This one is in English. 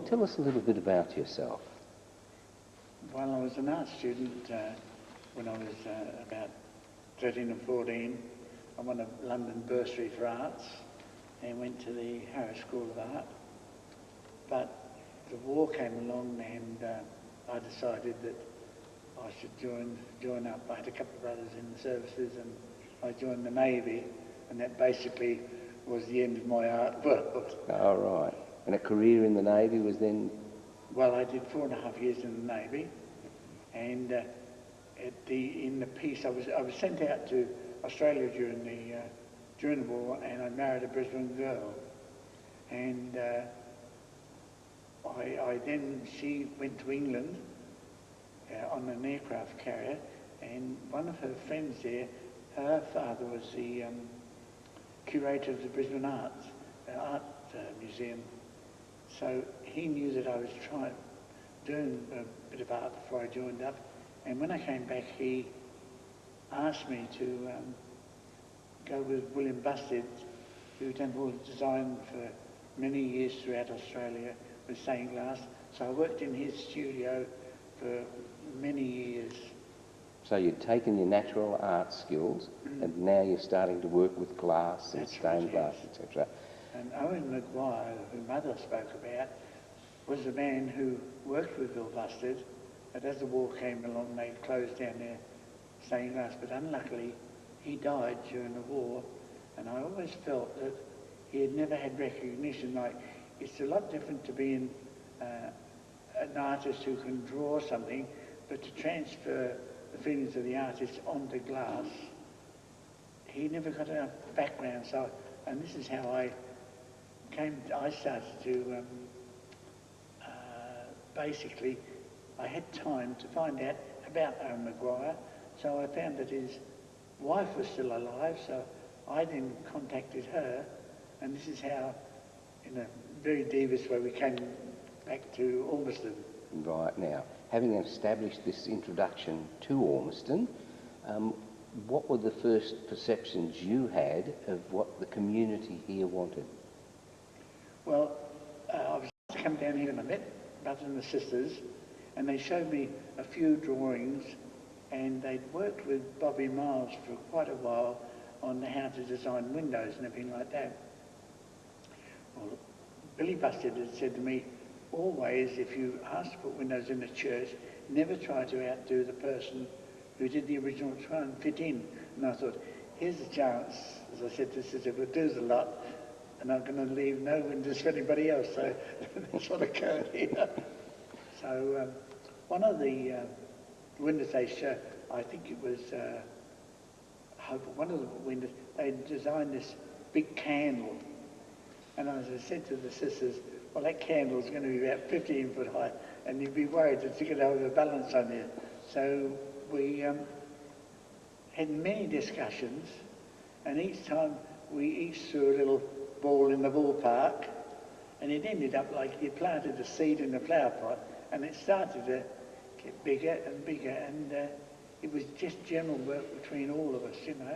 tell us a little bit about yourself. Well, I was an art student when I was about 13 and 14. I won a London bursary for arts and went to the Harrow School of Art. But the war came along and I decided that I should join up. I had a couple of brothers in the services and I joined the Navy, and that basically was the end of my art world. Oh, right. And a career in the Navy was then? Well, I did 4.5 years in the Navy, and in the peace, I was sent out to Australia during the war, and I married a Brisbane girl, and she went to England on an aircraft carrier, and one of her friends there, her father was the curator of the Brisbane Art Museum. So he knew that I was doing a bit of art before I joined up, and when I came back he asked me to go with William Bustard, who done all the design for many years throughout Australia with stained glass. So I worked in his studio for many years. So you'd taken your natural art skills and now you're starting to work with glass and stained glass, etc. And Owen Maguire, who Mother spoke about, was the man who worked with Bill Bustard, but as the war came along they closed down their stained glass, but unluckily he died during the war, and I always felt that he had never had recognition. Like, it's a lot different to being an artist who can draw something, but to transfer the feelings of the artist onto glass, he never got enough background. So, and this is how I started to basically, I had time to find out about Owen Maguire, so I found that his wife was still alive, so I then contacted her, and this is how, in a very devious way, we came back to Ormiston. Right. Now, having established this introduction to Ormiston, what were the first perceptions you had of what the community here wanted? Well, I was to come down here and I met brothers and sisters, and they showed me a few drawings, and they'd worked with Bobby Miles for quite a while on how to design windows and everything like that. Well, Billy Bustard had said to me, always, if you ask to put windows in a church, never try to outdo the person who did the original, try and fit in. And I thought, here's a chance, as I said to Sister, we'll do a lot, and I'm going to leave no windows for anybody else. So that's what occurred here. So one of the windows they showed, I think it was one of the windows, they designed this big candle. And as I said to the sisters, well, that candle's going to be about 15 foot high, and you'd be worried that you're going to have a balance on you. So we had many discussions, and each time we each threw a little ball in the ballpark, and it ended up like you planted a seed in a flower pot, and it started to get bigger and bigger, and it was just general work between all of us, you know.